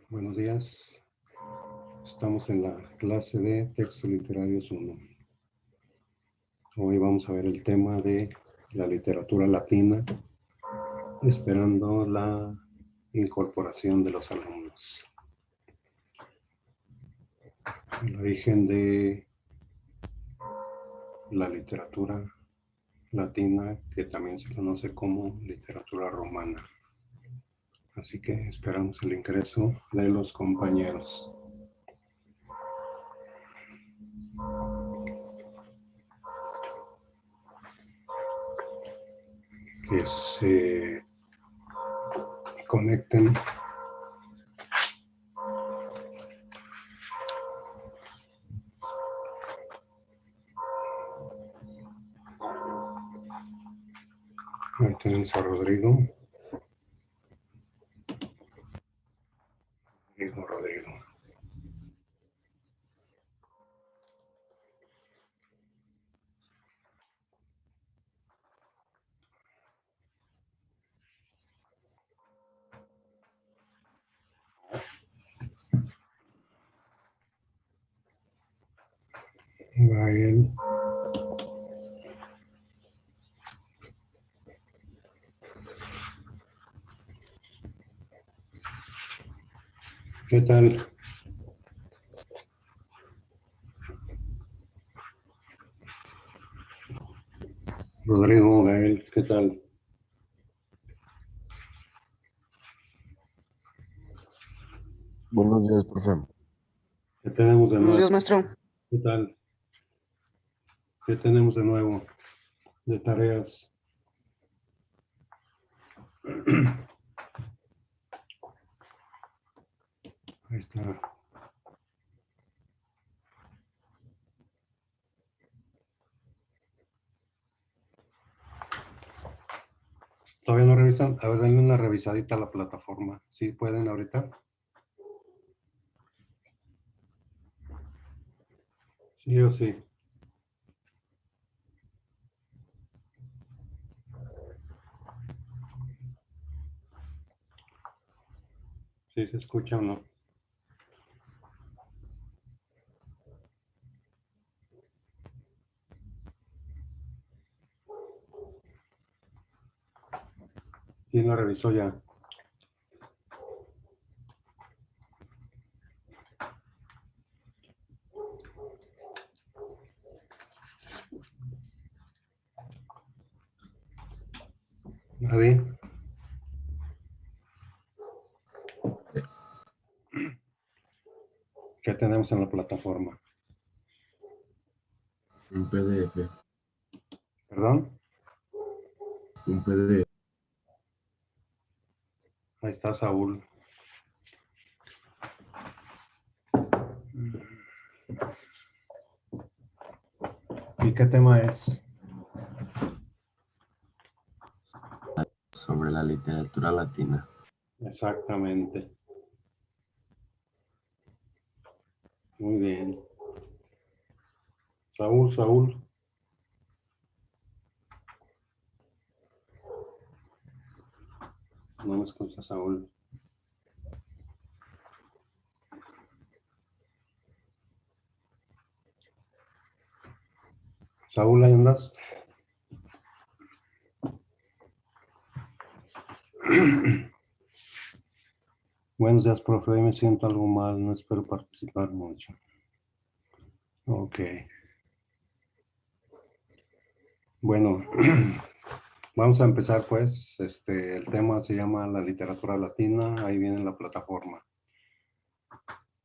Buenos días. Estamos en la clase de Textos Literarios 1. Hoy vamos a ver el tema de la literatura latina, esperando la incorporación de los alumnos. El origen de la literatura latina, que también se conoce como literatura romana. Así que esperamos el ingreso de los compañeros. Que se conecten. Ahí tenemos a Rodrigo. Rodrigo. Gael. ¿Qué tal? Rodrigo, Gael, ¿qué tal? Buenos días, profe. ¿Qué tenemos de nuevo? Buenos días, maestro. ¿Qué tal? ¿Qué tenemos de nuevo? De tareas. Ahí está. ¿Todavía no revisan? A ver, denle una revisadita a la plataforma. ¿Sí pueden ahorita? Sí o sí. ¿Sí se escucha o no? ¿Quién lo revisó ya? ¿Nadie? ¿Qué tenemos en la plataforma? Un PDF. ¿Perdón? Un PDF. Ahí está Saúl. ¿Y qué tema es? Sobre la literatura latina. Exactamente. Muy bien. Saúl. No me escucha Saúl. Saúl, ¿ahí andas? Buenos días, profe. Hoy me siento algo mal. No espero participar mucho. Ok. Bueno, vamos a empezar pues. El tema se llama la literatura latina. Ahí viene la plataforma.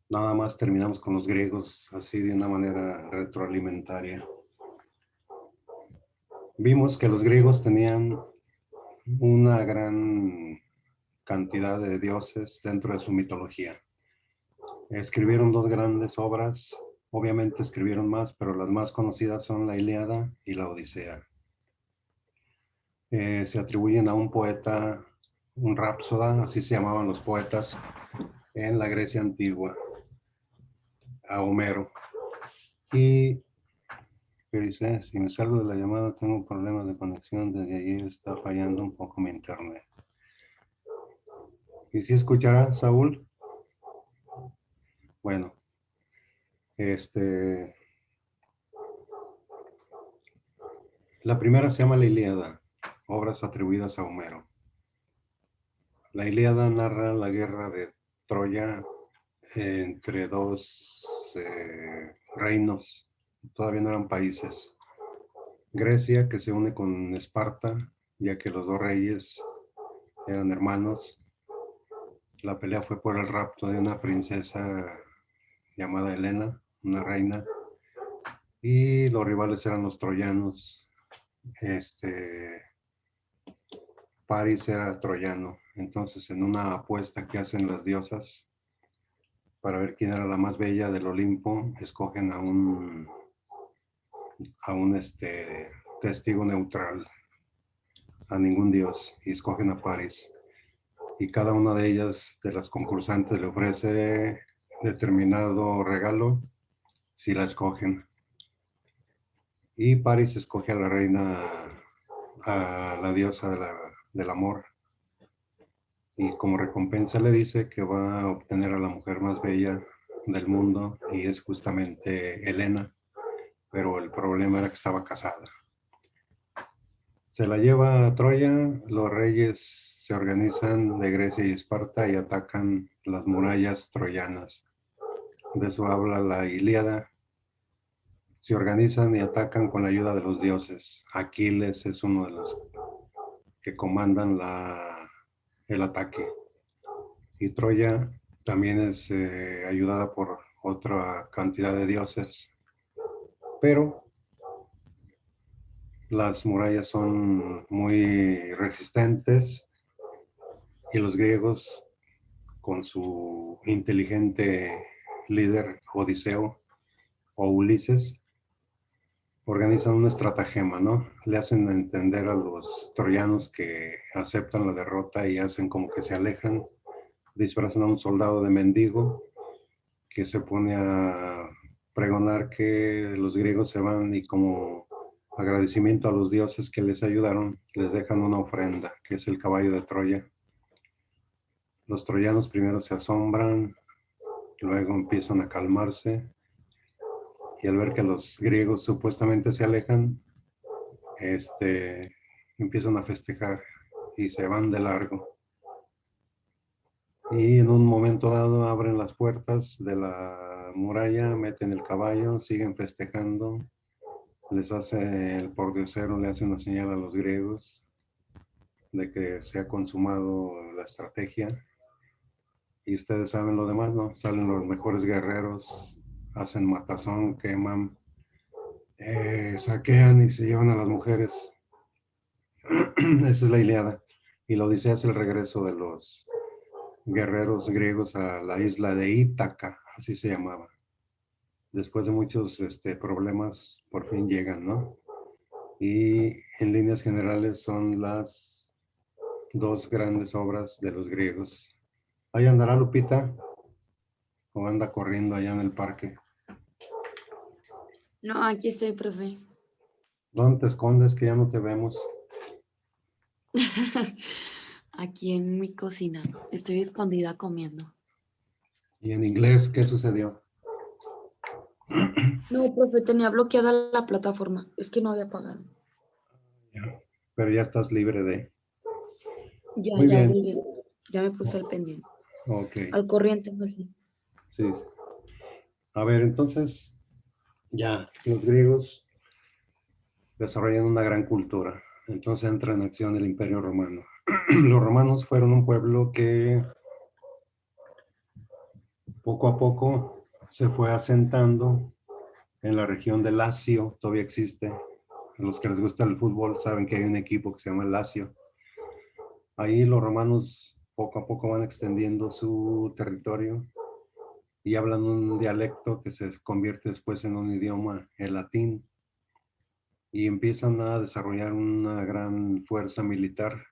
Nada más terminamos con los griegos así de una manera retroalimentaria. Vimos que los griegos tenían una gran cantidad de dioses dentro de su mitología. Escribieron dos grandes obras, obviamente escribieron más, pero las más conocidas son la Ilíada y la Odisea. Se atribuyen a un poeta, un rápsoda, así se llamaban los poetas en la Grecia antigua, a Homero. Y que dice, si me salgo de la llamada tengo problemas de conexión, desde ayer está fallando un poco mi internet. ¿Y si escuchará, Saúl? Bueno, la primera se llama la Ilíada, obras atribuidas a Homero. La Ilíada narra la guerra de Troya entre dos reinos, todavía no eran países. Grecia, que se une con Esparta, ya que los dos reyes eran hermanos. La pelea fue por el rapto de una princesa llamada Helena, una reina, y los rivales eran los troyanos. Paris era troyano. Entonces, en una apuesta que hacen las diosas para ver quién era la más bella del Olimpo, escogen a un testigo neutral, a ningún dios, y escogen a Paris. Y cada una de ellas, de las concursantes, le ofrece determinado regalo si la escogen. Y Paris escoge a la reina, a la diosa del amor. Y como recompensa le dice que va a obtener a la mujer más bella del mundo, y es justamente Helena, pero el problema era que estaba casada. Se la lleva a Troya, los reyes se organizan de Grecia y Esparta y atacan las murallas troyanas. De eso habla la Ilíada. Se organizan y atacan con la ayuda de los dioses. Aquiles es uno de los que comandan el ataque. Y Troya también es ayudada por otra cantidad de dioses. Pero las murallas son muy resistentes y los griegos, con su inteligente líder Odiseo o Ulises, organizan una estratagema, ¿no? Le hacen entender a los troyanos que aceptan la derrota y hacen como que se alejan, disfrazan a un soldado de mendigo que se pone a pregonar que los griegos se van, y como agradecimiento a los dioses que les ayudaron, les dejan una ofrenda, que es el caballo de Troya. Los troyanos primero se asombran, luego empiezan a calmarse, y al ver que los griegos supuestamente se alejan, empiezan a festejar y se van de largo. Y en un momento dado abren las puertas de la muralla, meten el caballo, siguen festejando. Les hace el pordiosero, le hace una señal a los griegos de que se ha consumado la estrategia. Y ustedes saben lo demás, ¿no? Salen los mejores guerreros, hacen matazón, queman, saquean y se llevan a las mujeres. Esa es la Ilíada. Y la Odisea es el regreso de los guerreros griegos a la isla de Ítaca, así se llamaba. Después de muchos problemas, por fin llegan, ¿no? Y en líneas generales son las dos grandes obras de los griegos. ¿Ahí andará Lupita? ¿O anda corriendo allá en el parque? No, aquí estoy, profe. ¿Dónde te escondes que ya no te vemos? Aquí en mi cocina. Estoy escondida comiendo. ¿Y en inglés qué sucedió? No, profe, tenía bloqueada la plataforma. Es que no había pagado. Pero ya estás libre de... Ya, Muy ya bien. volví. Ya me puse al pendiente. Ok, Al corriente, más bien. sí. A ver, entonces, ya, los griegos desarrollan una gran cultura. Entonces entra en acción el Imperio Romano. Los romanos fueron un pueblo que poco a poco se fue asentando en la región de Lacio. Todavía existe. A los que les gusta el fútbol saben que hay un equipo que se llama el Lazio. Ahí los romanos poco a poco van extendiendo su territorio y hablan un dialecto que se convierte después en un idioma, el latín, y empiezan a desarrollar una gran fuerza militar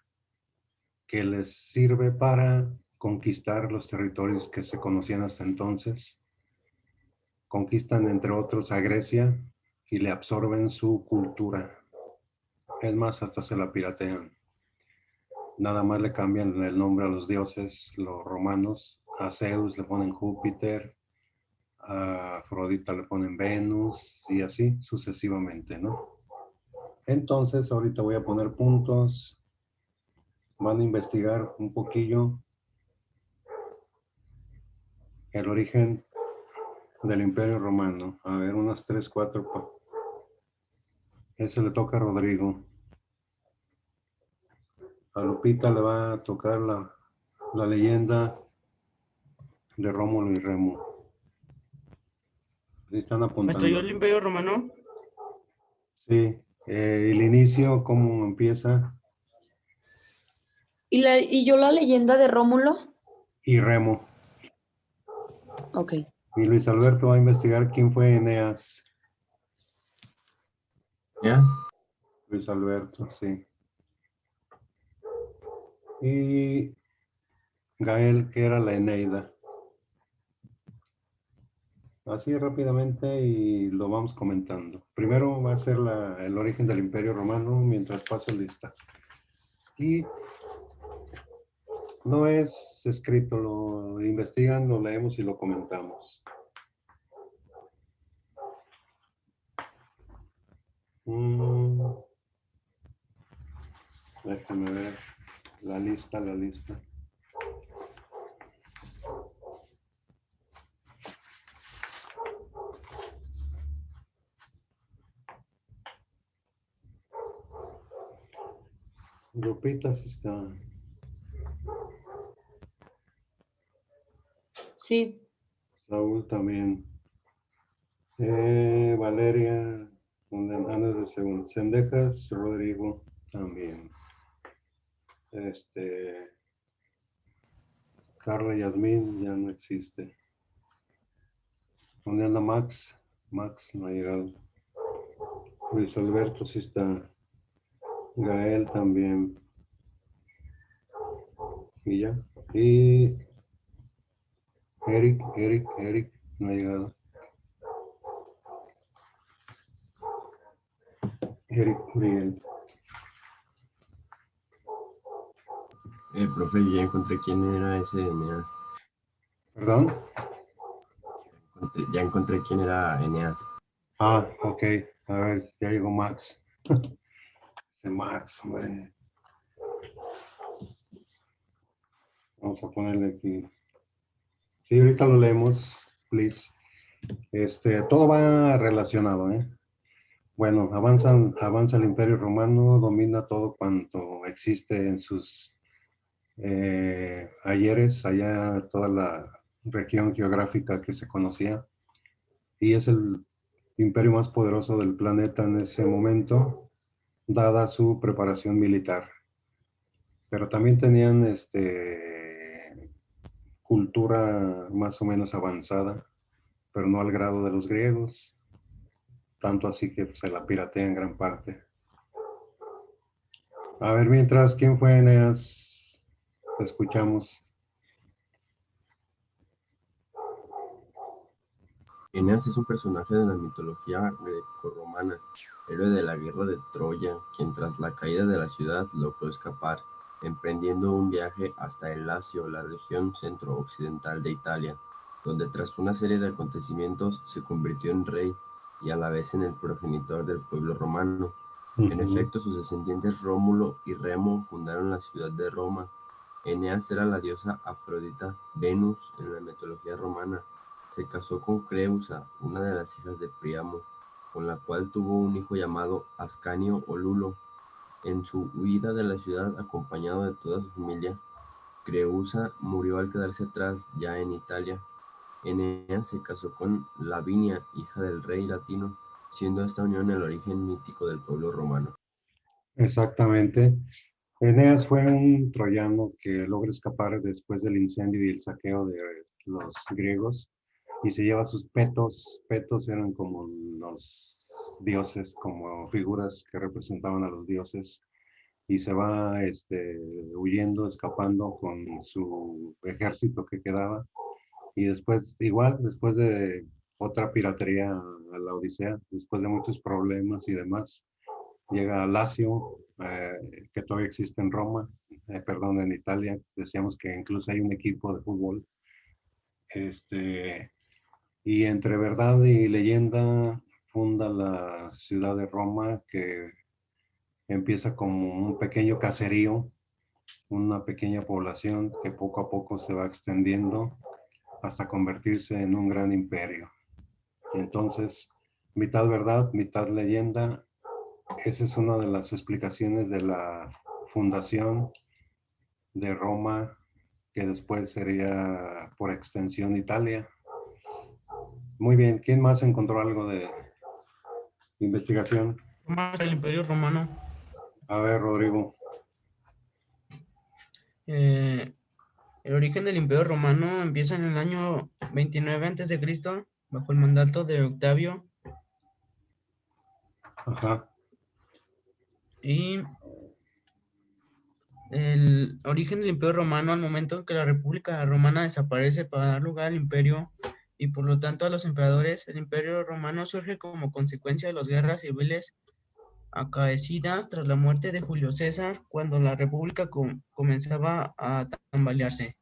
que les sirve para conquistar los territorios que se conocían hasta entonces. Conquistan, entre otros, a Grecia y le absorben su cultura. Es más, hasta se la piratean. Nada más le cambian el nombre a los dioses, los romanos. A Zeus le ponen Júpiter, A Afrodita le ponen Venus y así sucesivamente, ¿no? Entonces, ahorita voy a poner puntos. Van a investigar un poquillo el origen del Imperio Romano. A ver, unas 3, 4. Ese le toca a Rodrigo. A Lupita le va a tocar la leyenda de Rómulo y Remo. Ahí están ¿Hasta yo apuntando. el Imperio Romano? Sí, el inicio, cómo empieza, ¿Y yo la leyenda de Rómulo? y Remo. Ok. Y Luis Alberto va a investigar quién fue Eneas. ¿Eneas? Luis Alberto, sí. Y Gael, que era la Eneida. Así rápidamente y lo vamos comentando. Primero va a ser el origen del Imperio Romano mientras paso lista. Y no es escrito, lo investigan, lo leemos y lo comentamos. Déjame ver la lista. Lupita sí está. Sí. Saúl también. Valeria, Andes de segundo. Cendejas, Rodrigo también. Carla Yasmín ya no existe. ¿Dónde anda Max? Max no ha llegado. Luis Alberto sí está. Gael también. Y ya. Y Eric no ha llegado. Eric Miguel. Profe, yo ya encontré quién era ese Eneas. ¿Perdón? Ya encontré quién era Eneas. Ah, ok. A ver, ya llegó Max. Max, hombre. Vamos a ponerle aquí. Sí, ahorita lo leemos, please. Todo va relacionado, ¿eh? Bueno, avanza el Imperio Romano, domina todo cuanto existe en sus ayeres, allá toda la región geográfica que se conocía, y es el imperio más poderoso del planeta en ese momento, dada su preparación militar. Pero también tenían cultura más o menos avanzada, pero no al grado de los griegos, tanto así que se la piratean en gran parte. A ver, mientras, ¿quién fue Eneas? Te escuchamos. Eneas es un personaje de la mitología grecorromana, héroe de la guerra de Troya, quien tras la caída de la ciudad logró escapar, emprendiendo un viaje hasta el Lacio, la región centro-occidental de Italia, donde tras una serie de acontecimientos se convirtió en rey y a la vez en el progenitor del pueblo romano. En efecto, sus descendientes Rómulo y Remo fundaron la ciudad de Roma. Eneas era la diosa Afrodita, Venus en la mitología romana. Se casó con Creusa, una de las hijas de Príamo, con la cual tuvo un hijo llamado Ascanio o Lulo. En su huida de la ciudad, acompañado de toda su familia, Creusa murió al quedarse atrás ya en Italia. Eneas se casó con Lavinia, hija del rey latino, siendo esta unión el origen mítico del pueblo romano. Exactamente. Eneas fue un troyano que logra escapar después del incendio y el saqueo de los griegos y se lleva sus petos. Petos eran como los dioses, como figuras que representaban a los dioses, y se va huyendo, escapando con su ejército que quedaba. Y después, igual, después de otra piratería a la Odisea, después de muchos problemas y demás, llega a Lazio, que todavía existe en Roma, perdón, en Italia. Decíamos que incluso hay un equipo de fútbol. Y entre verdad y leyenda funda la ciudad de Roma, que empieza como un pequeño caserío, una pequeña población que poco a poco se va extendiendo hasta convertirse en un gran imperio. Entonces, mitad verdad, mitad leyenda. Esa es una de las explicaciones de la fundación de Roma, que después sería por extensión Italia. Muy bien, ¿quién más encontró algo de investigación? Más el Imperio Romano. A ver, Rodrigo. El origen del Imperio Romano empieza en el año 29 a.C., bajo el mandato de Octavio, Ajá. y el origen del Imperio Romano al momento en que la República Romana desaparece para dar lugar al Imperio y por lo tanto a los emperadores. El Imperio Romano surge como consecuencia de las guerras civiles acaecidas tras la muerte de Julio César, cuando la República comenzaba a tambalearse.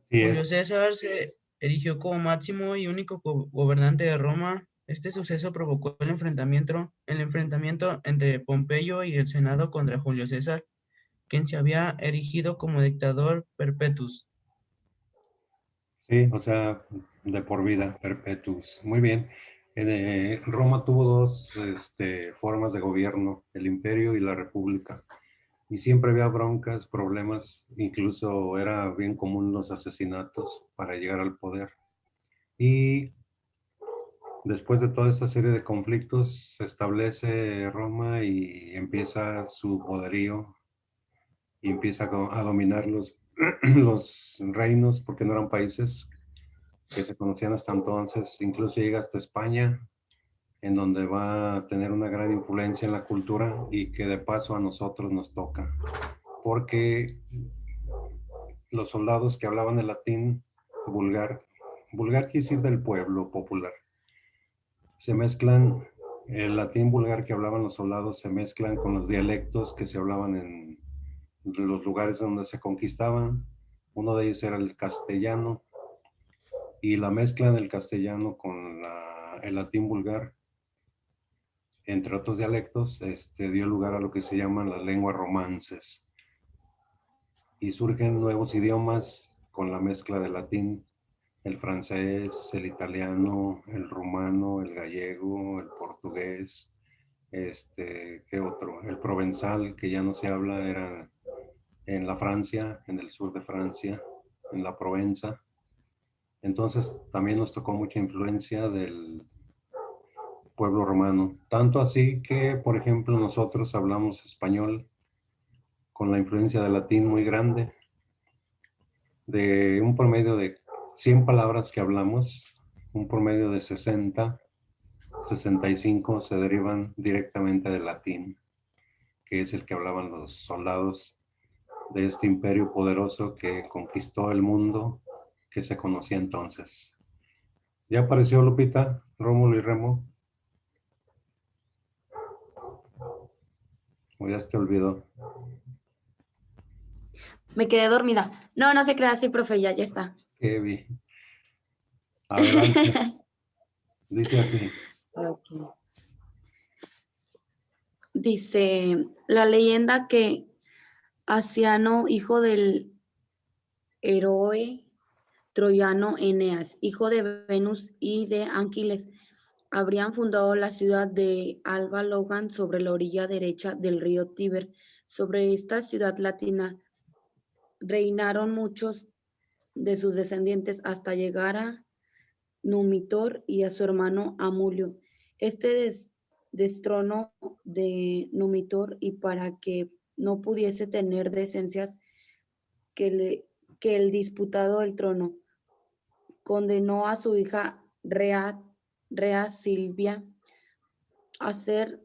Así Julio es. César se erigió como máximo y único gobernante de Roma. Este suceso provocó el enfrentamiento entre Pompeyo y el Senado contra Julio César, quien se había erigido como dictador perpetus. Sí, o sea, de por vida, perpetus. Muy bien. Roma tuvo dos formas de gobierno, el imperio y la república. Y siempre había broncas, problemas, incluso era bien común los asesinatos para llegar al poder. Y después de toda esta serie de conflictos, se establece Roma y empieza su poderío y empieza a dominar los reinos, porque no eran países que se conocían hasta entonces. Incluso llega hasta España, en donde va a tener una gran influencia en la cultura y que de paso a nosotros nos toca, porque los soldados que hablaban el latín vulgar, vulgar quiere decir del pueblo popular, se mezclan, el latín vulgar que hablaban los soldados se mezclan con los dialectos que se hablaban en los lugares donde se conquistaban. Uno de ellos era el castellano, y la mezcla del castellano con el latín vulgar, entre otros dialectos, dio lugar a lo que se llaman las lenguas romances. Y surgen nuevos idiomas con la mezcla del latín, el francés, el italiano, el rumano, el gallego, el portugués, ¿qué otro? El provenzal, que ya no se habla, era en la Francia, en el sur de Francia, en la Provenza. Entonces también nos tocó mucha influencia del pueblo romano. Tanto así que, por ejemplo, nosotros hablamos español con la influencia del latín muy grande. De un promedio de 100 palabras que hablamos, un promedio de 65 se derivan directamente del latín, que es el que hablaban los soldados de este imperio poderoso que conquistó el mundo que se conocía entonces. ¿Ya apareció Lupita, Rómulo y Remo? ¿O ya te olvidó? Me quedé dormida. No, no se crea así, profe, ya está. Qué bien. Adelante. Dice así. Okay. Dice, la leyenda que Asiano, hijo del héroe troyano Eneas, hijo de Venus y de Anquiles, habrían fundado la ciudad de Alba Logan sobre la orilla derecha del río Tíber. Sobre esta ciudad latina reinaron muchos de sus descendientes hasta llegar a Numitor y a su hermano Amulio. Este destronó de Numitor y para que no pudiese tener descendencias que el disputado el trono, condenó a su hija Rea Silvia a ser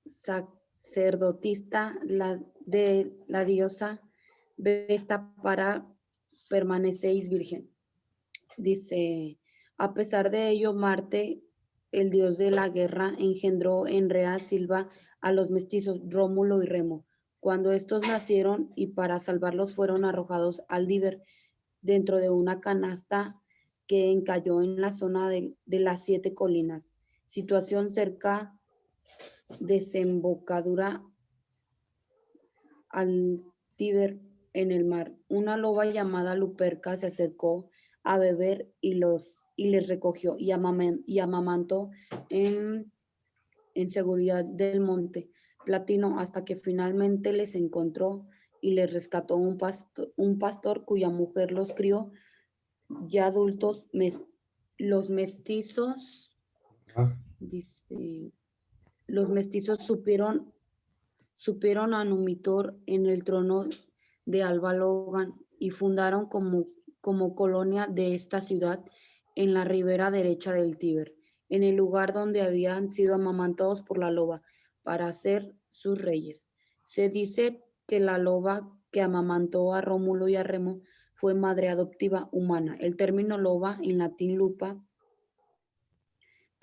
sacerdotista de la diosa Vesta para permanecéis virgen. Dice, a pesar de ello, Marte, el dios de la guerra, engendró en Rea Silva a los mestizos Rómulo y Remo. Cuando estos nacieron y para salvarlos fueron arrojados al Tíber dentro de una canasta que encalló en la zona de las 7 colinas, situación cerca desembocadura al Tíber en el mar. Una loba llamada Luperca se acercó a beber y les recogió y amamantó en seguridad del monte Platino hasta que finalmente les encontró y les rescató un pastor cuya mujer los crió. Ya adultos, los mestizos, Ah, dice, los mestizos supieron a Numitor en el trono de Alba Logan y fundaron como colonia de esta ciudad en la ribera derecha del Tíber, en el lugar donde habían sido amamantados por la loba para ser sus reyes. Se dice que la loba que amamantó a Rómulo y a Remo fue madre adoptiva humana. El término loba, en latín lupa,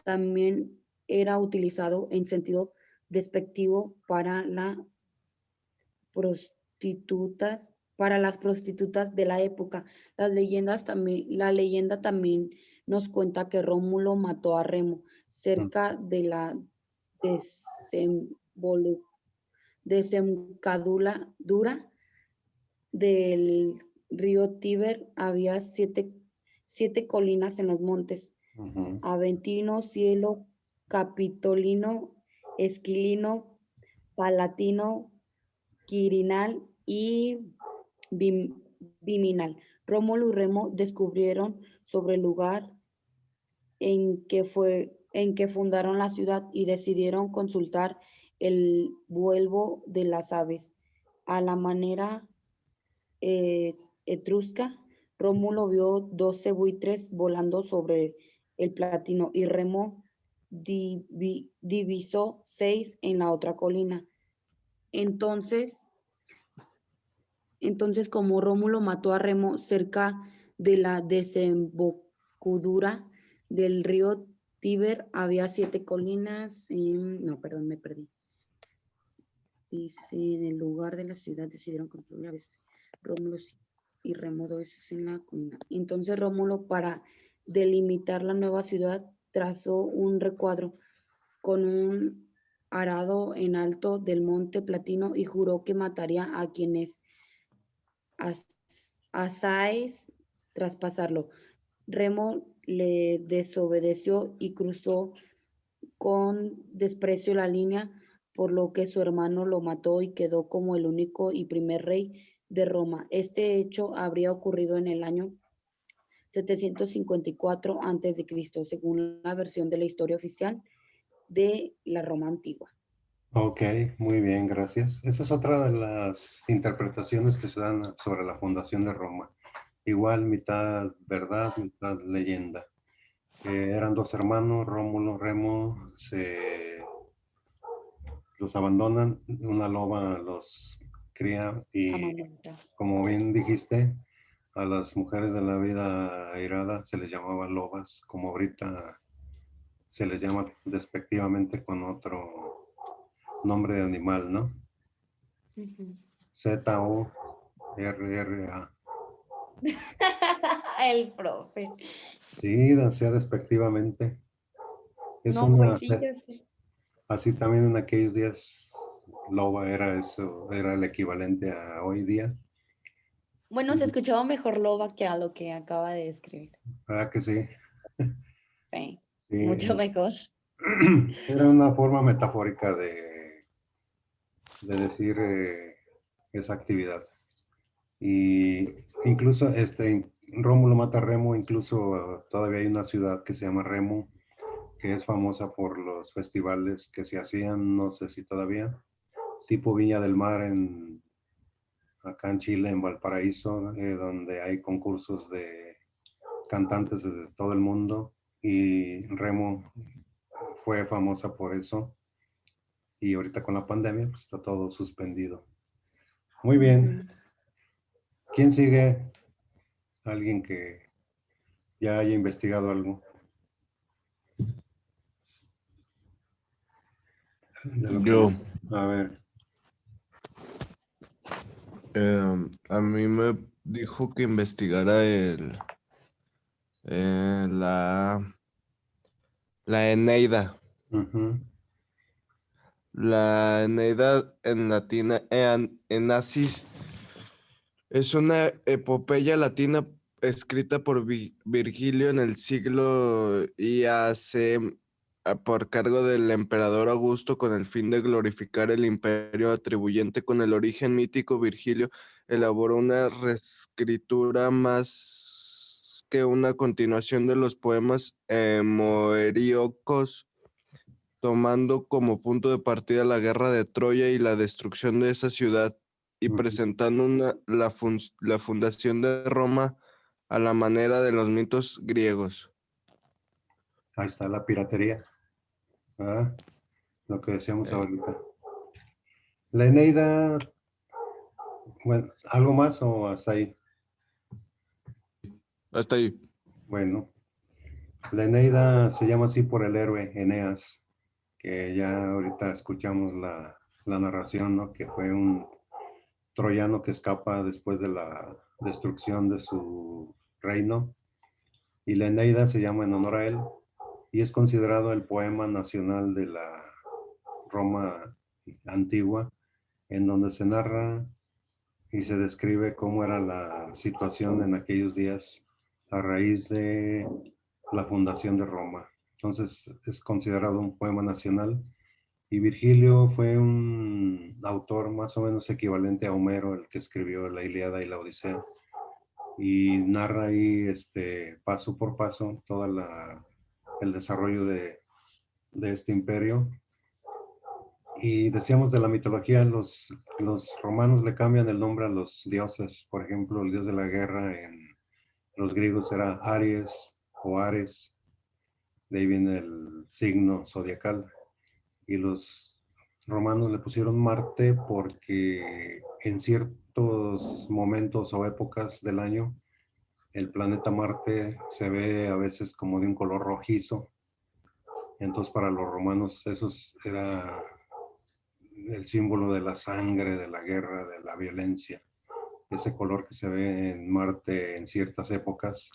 también era utilizado en sentido despectivo para las prostitutas de la época. La leyenda también nos cuenta que Rómulo mató a Remo cerca de la desembocadura del río Tíber. Había siete colinas en los montes: ujú. Aventino, Cielo, Capitolino, Esquilino, Palatino, Quirinal y Viminal. Rómulo y Remo descubrieron sobre el lugar en que fundaron la ciudad y decidieron consultar el vuelo de las aves. A la manera etrusca, Rómulo vio 12 buitres volando sobre el Platino y Remo divisó 6 en la otra colina. Entonces, como Rómulo mató a Remo cerca de la desembocadura del río Tíber, había 7 colinas. No, perdón, me perdí. Dice, en el lugar de la ciudad decidieron construir a veces Rómulo y Remo 2 veces en la colina. Entonces Rómulo, para delimitar la nueva ciudad, trazó un recuadro con un arado en alto del monte Platino y juró que mataría a quienes asáis traspasarlo. Remo le desobedeció y cruzó con desprecio la línea, por lo que su hermano lo mató y quedó como el único y primer rey de Roma. Este hecho habría ocurrido en el año 754 a.C., según la versión de la historia oficial de la Roma antigua. Ok, muy bien, gracias. Esa es otra de las interpretaciones que se dan sobre la fundación de Roma. Igual, mitad verdad, mitad leyenda. Eran 2 hermanos, Rómulo, Remo, los abandonan, una loba los cría y, Amamanta. como bien dijiste, a las mujeres de la vida airada se les llamaba lobas, como ahorita se les llama despectivamente con otro nombre de animal, ¿no? Z-O-R-R-A. El profe. Sí, sea despectivamente. Es No, una, pues sí, ya sé. así también en aquellos días, loba era eso, era el equivalente a hoy día. Bueno, se escuchaba mejor loba que a lo que acaba de describir. ¿Verdad que sí? Sí, Sí, mucho mejor. era una forma metafórica de decir esa actividad. Y incluso Rómulo mata a Remo, incluso todavía hay una ciudad que se llama Remo, que es famosa por los festivales que se hacían, no sé si todavía, tipo Viña del Mar acá en Chile, en Valparaíso, donde hay concursos de cantantes de todo el mundo, y Remo fue famosa por eso, y ahorita con la pandemia pues está todo suspendido. Muy bien. ¿Quién sigue? Alguien que ya haya investigado algo. Yo, A ver, a mí me dijo que investigara el La Eneida. Ujú. La Eneida en latín Enacis es una epopeya latina escrita por Virgilio en el siglo IAC por cargo del emperador Augusto con el fin de glorificar el imperio atribuyente con el origen mítico. Virgilio elaboró una reescritura más que una continuación de los poemas moeríocos, tomando como punto de partida la guerra de Troya y la destrucción de esa ciudad, y Ujú. presentando la fundación de Roma a la manera de los mitos griegos. Ahí está la piratería. ¿Verdad? Lo que decíamos Eh, ahorita. La Eneida, bueno, ¿algo más o hasta ahí? Hasta ahí. Bueno, la Eneida se llama así por el héroe Eneas, que ya ahorita escuchamos la narración, ¿no? Que fue un troyano que escapa después de la destrucción de su reino. Y la Eneida se llama en honor a él y es considerado el poema nacional de la Roma antigua, en donde se narra y se describe cómo era la situación en aquellos días a raíz de la fundación de Roma. Entonces es considerado un poema nacional y Virgilio fue un autor más o menos equivalente a Homero, el que escribió la Ilíada y la Odisea, y narra ahí paso por paso todo el desarrollo de este imperio. Y decíamos de la mitología, los romanos le cambian el nombre a los dioses. Por ejemplo, el dios de la guerra en los griegos era Aries o Ares, de ahí viene el signo zodiacal. Y los romanos le pusieron Marte porque en ciertos momentos o épocas del año, el planeta Marte se ve a veces como de un color rojizo. Entonces para los romanos eso era el símbolo de la sangre, de la guerra, de la violencia. Ese color que se ve en Marte en ciertas épocas,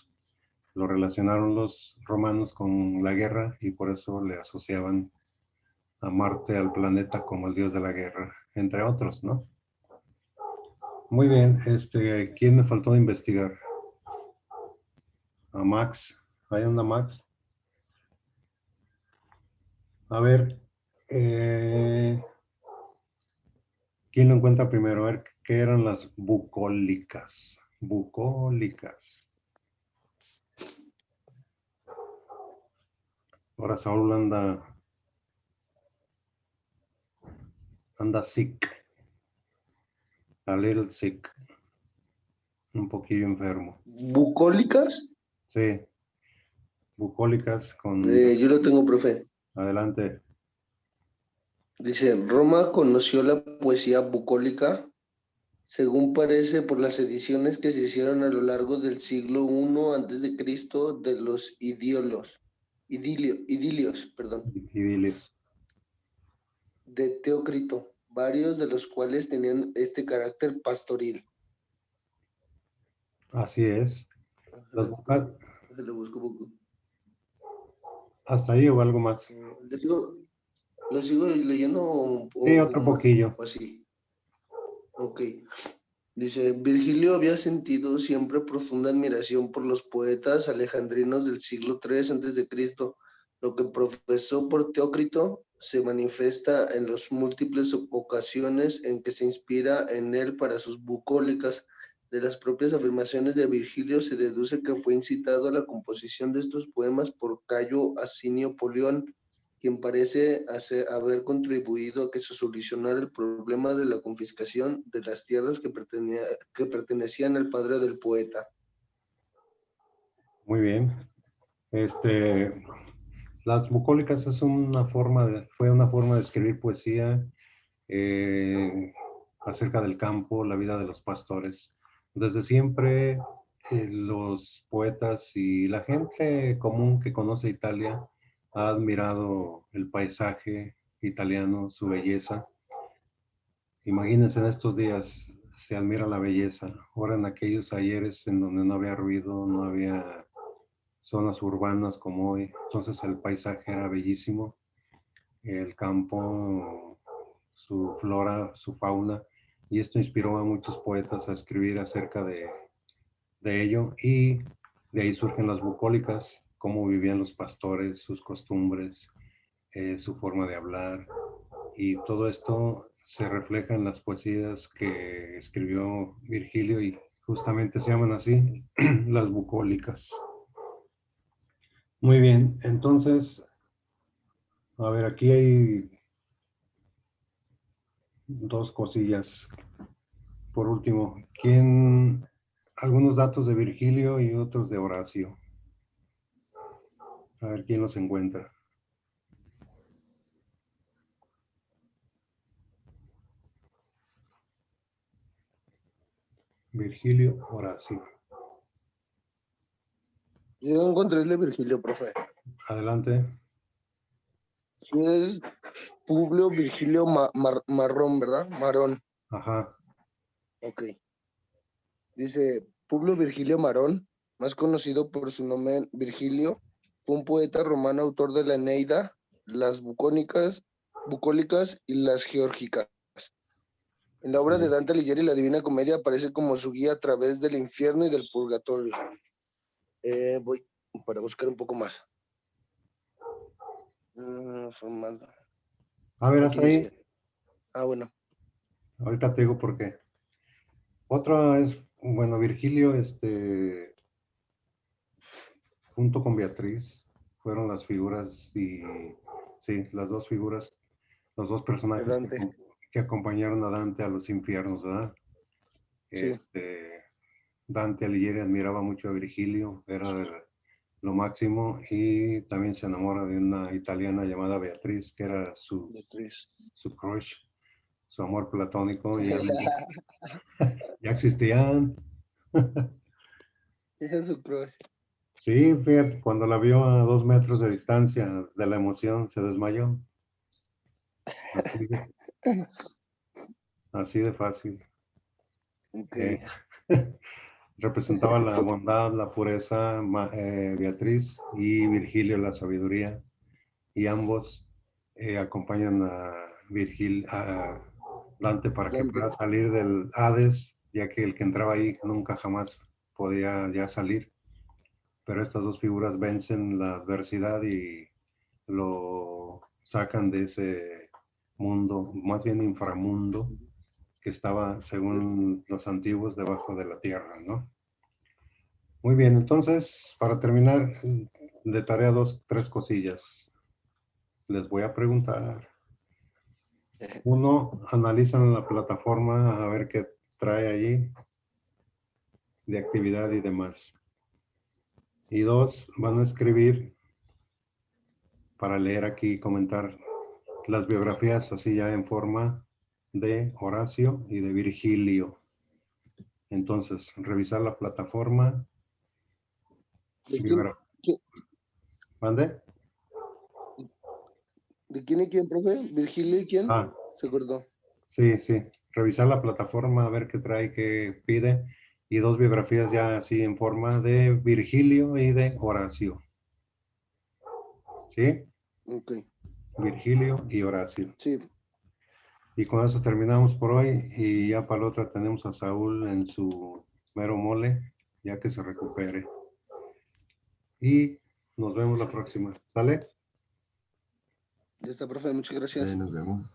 lo relacionaron los romanos con la guerra y por eso le asociaban a Marte, al planeta, como el dios de la guerra, entre otros, ¿no? Muy bien, ¿quién me faltó de investigar? A Max. ¿Hay una Max? A ver, ¿quién lo encuentra primero? A ver, ¿qué eran las bucólicas? Bucólicas. Ahora Saúl anda sick, a little sick, un poquillo enfermo. ¿Bucólicas? Sí, bucólicas con... Yo lo tengo, profe. Adelante. Dice, Roma conoció la poesía bucólica, según parece por las ediciones que se hicieron a lo largo del siglo I a.C. de los idilios, perdón, Idilios. de Teócrito, varios de los cuales tenían este carácter pastoril. Así es. Las vocal... Lo busco un poco. ¿Hasta ahí o algo más? Lo sigo leyendo Sí, otro poquillo. o así. Ok. Dice, Virgilio había sentido siempre profunda admiración por los poetas alejandrinos del siglo III a.C. Lo que profesó por Teócrito se manifiesta en las múltiples ocasiones en que se inspira en él para sus bucólicas. De las propias afirmaciones de Virgilio se deduce que fue incitado a la composición de estos poemas por Cayo Asinio Polión, quien parece haber contribuido a que se solucionara el problema de la confiscación de las tierras que pertenecían al padre del poeta. Muy bien. Las bucólicas fue una forma de escribir poesía acerca del campo, la vida de los pastores. Desde siempre los poetas y la gente común que conoce Italia ha admirado el paisaje italiano, su belleza. Imagínense en estos días se admira la belleza. Ahora en aquellos ayeres en donde no había ruido, no había zonas urbanas como hoy. Entonces el paisaje era bellísimo, el campo, su flora, su fauna, y esto inspiró a muchos poetas a escribir acerca de ello, y de ahí surgen las bucólicas, cómo vivían los pastores, sus costumbres, su forma de hablar, y todo esto se refleja en las poesías que escribió Virgilio y justamente se llaman así, las bucólicas. Muy bien, entonces, a ver, aquí hay dos cosillas. Por último, algunos datos de Virgilio y otros de Horacio. A ver quién los encuentra. Virgilio, Horacio. Yo encontré el de Virgilio, profe. Adelante. Sí, es Publio Virgilio Marrón, ¿verdad? Marón. Ajá. Ok. Dice, Publio Virgilio Marón, más conocido por su nombre Virgilio, fue un poeta romano autor de la Eneida, las bucólicas y las geórgicas. En la obra de Dante Alighieri, la Divina Comedia aparece como su guía a través del infierno y del purgatorio. Voy para buscar un poco más. Formando. A ver, Aquí hasta ahí. dice. Bueno. Ahorita te digo por qué. Otra es, bueno, Virgilio, junto con Beatriz, fueron las figuras y, sí, las dos figuras, los dos personajes Dante. que acompañaron a Dante a los infiernos, ¿verdad? Sí. Dante Alighieri admiraba mucho a Virgilio, era lo máximo, y también se enamora de una italiana llamada Beatriz, que era su crush, su amor platónico, y ya existían. Ese es su crush. Sí, fíjate, cuando la vio a 2 metros de distancia de la emoción, se desmayó. Así de fácil. Okay. Representaba la bondad, la pureza, Beatriz, y Virgilio la sabiduría, y ambos acompañan a Dante para que pueda salir del Hades, ya que el que entraba ahí nunca jamás podía ya salir. Pero estas dos figuras vencen la adversidad y lo sacan de ese mundo, más bien inframundo, que estaba, según los antiguos, debajo de la tierra, ¿no? Muy bien, entonces, para terminar, de tarea 3 cosillas. Les voy a preguntar. Uno, analizan la plataforma a ver qué trae allí de actividad y demás. Y 2, van a escribir para leer aquí y comentar las biografías así ya en forma de Horacio y de Virgilio. Entonces, revisar la plataforma. ¿Mande? ¿De quién y quién, profe? ¿Virgilio y quién? Se acordó. Sí, sí. Revisar la plataforma, a ver qué trae, qué pide. Y 2 biografías ya así en forma de Virgilio y de Horacio. ¿Sí? Ok. Virgilio y Horacio. Sí. Y con eso terminamos por hoy. Y ya para la otra tenemos a Saúl en su mero mole, ya que se recupere. Y nos vemos la próxima. ¿Sale? Ya está, profe. Muchas gracias. Nos vemos.